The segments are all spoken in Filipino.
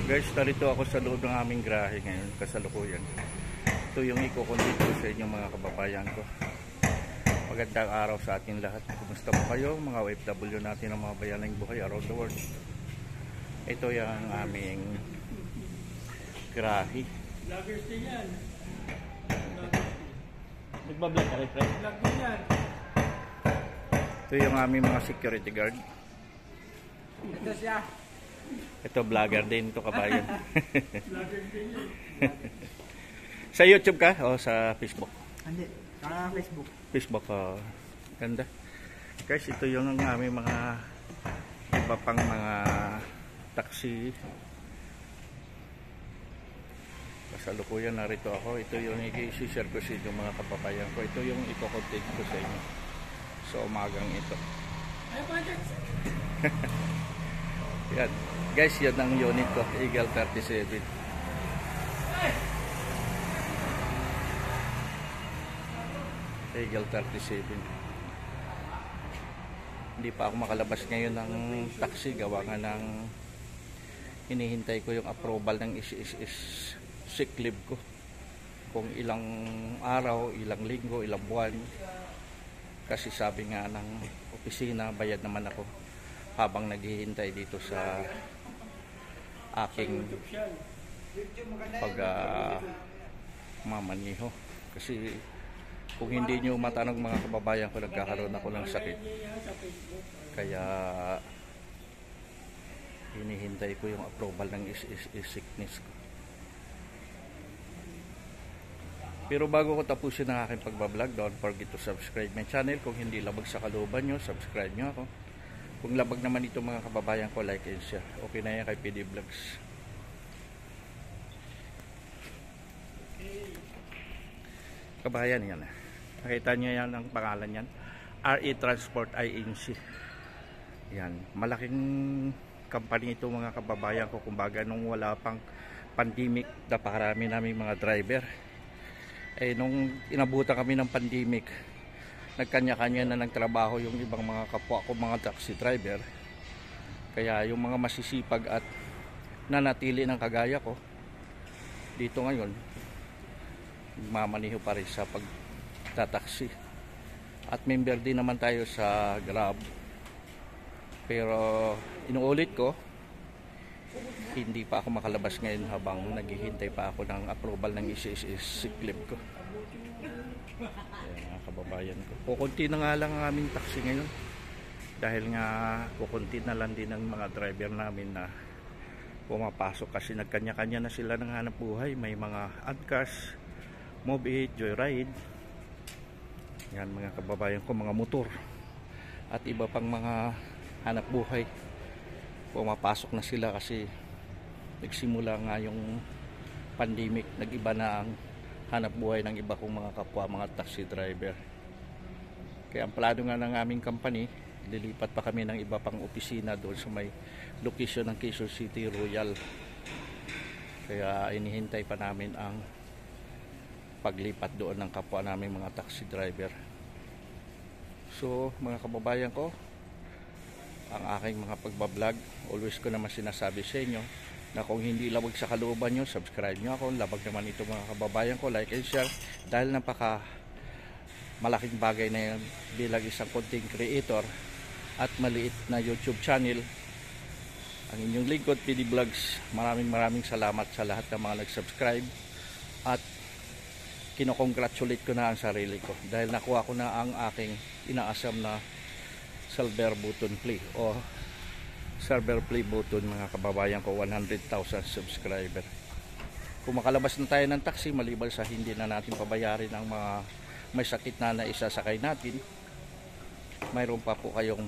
Guys, narito ako sa loob ng aming garahe ngayon, kasalukuyan. Ito yung iko-content ko sa inyong mga kababayan ko. Magandang araw sa ating lahat. Kumusta po kayo mga OFW natin ng mga bayanang buhay around the world. Ito yung aming garahe. Vloggers din yan. Nagbablog ka rin, Fred? Vlog din yan. Ito yung aming mga security guard. Ito siya. Ito vlogger din ito, kabayan. Vloggers din yan. Sa YouTube ka o sa Facebook? Hindi. Sa Facebook. Facebook, ganda. Guys, ito yung aming mga iba pang mga taxi. Kasalukuyan narito ako. Ito yung i-share ko sa inyo mga kababayan ko. Ito yung i-content ko sa inyo sa umagang ito. Yan. Guys, yan ang unit ko, Eagle 37. Eagle 37. Hindi pa ako makalabas ngayon ng taxi, gawa nga ng hinihintay ko yung approval ng sick leave ko. Kung ilang araw, ilang linggo, ilang buwan. Kasi sabi nga ng opisina, bayad naman ako habang naghihintay dito sa aking pag mamaniho. Kasi kung hindi nyo matanong mga kababayan ko, nagkakaroon ako ng sakit. Kaya hinihintay ko yung approval ng sickness ko. Pero bago ko tapusin ang aking pagbablog, don't forget to subscribe my channel. Kung hindi labag sa kalooban nyo, subscribe nyo ako. Kung labag naman ito mga kababayan ko, like and share. Okay na yan kay PD Vlogs. Kabayan yan. Nakita nyo yan ang pangalan yan. RE Transport INC. Yan. Malaking company ito mga kababayan ko. Kumbaga nung wala pang pandemic, napakarami namin mga driver. Eh nung inabutan kami ng pandemic, nagkanya-kanya na ng trabaho yung ibang mga kapwa ko mga taxi driver. Kaya yung mga masisipag at nanatili ng kagaya ko dito ngayon, mamaniho pa rin sa pagtataksi. At member din naman tayo sa Grab. Pero inuulit ko, hindi pa ako makalabas ngayon habang naghihintay pa ako ng approval ng sick leave ko. Ayan, mga kababayan ko. Kukunti na nga lang ang aming taxi ngayon. Dahil nga kukunti na lang din ng mga driver namin na pumapasok kasi nagkanya-kanya na sila ng hanap buhay. May mga Adcas, Move It, Joyride. Yan mga kababayan ko, mga motor. At iba pang mga hanap buhay. Pumapasok na sila kasi nagsimula nga yung pandemic, nag-iba na ang hanap buhay ng iba kong mga kapwa, mga taxi driver. Kaya ang plano nga ng aming company, lilipat pa kami ng iba pang opisina doon sa may location ng Quezon City Royal. Kaya inihintay pa namin ang paglipat doon ng kapwa namin mga taxi driver. So mga kababayan ko, ang aking mga pagbablog, always ko naman sinasabi sa inyo na kung hindi labag sa kalooban nyo, subscribe nyo ako. Labag naman ito mga kababayan ko, like and share. Dahil napaka malaking bagay na yun bilang isang content creator at maliit na YouTube channel. Ang inyong lingkod, PD Vlogs. Maraming salamat sa lahat ng mga nag-subscribe. At kinokongratulate ko na ang sarili ko dahil nakuha ko na ang aking inaasam na silver button play o silver play button mga kababayan ko, 100,000 subscriber. Kung makalabas na tayo ng taxi, maliban sa hindi na natin pabayarin ang mga may sakit na isasakay natin, mayroon pa po kayong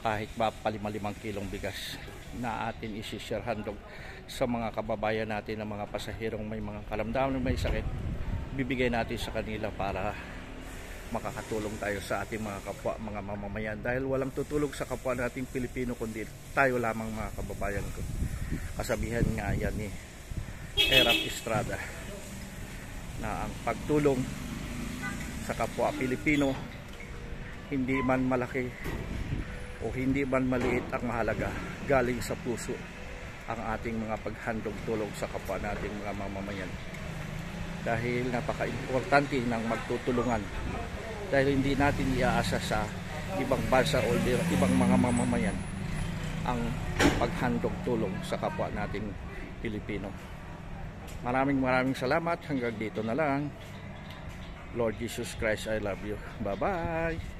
kahit ba 5 kilong bigas na atin isi-share handog sa mga kababayan natin na mga pasahirong may mga karamdaman, may sakit. Bibigay natin sa kanila para makakatulong tayo sa ating mga kapwa, mga mamamayan, dahil walang tutulog sa kapwa nating Pilipino kundi tayo lamang mga kababayan ko. Kasabihan nga yan ni Erap Estrada na ang pagtulong sa kapwa Pilipino, hindi man malaki o hindi man maliit ang mahalaga, galing sa puso ang ating mga paghandog tulong sa kapwa nating mga mamamayan. Dahil napaka-importante ng magtutulungan. Dahil hindi natin iaasa sa ibang bansa o ibang mga mamamayan ang paghandog tulong sa kapwa nating Pilipino. Maraming salamat. Hanggang dito na lang. Lord Jesus Christ, I love you. Bye-bye.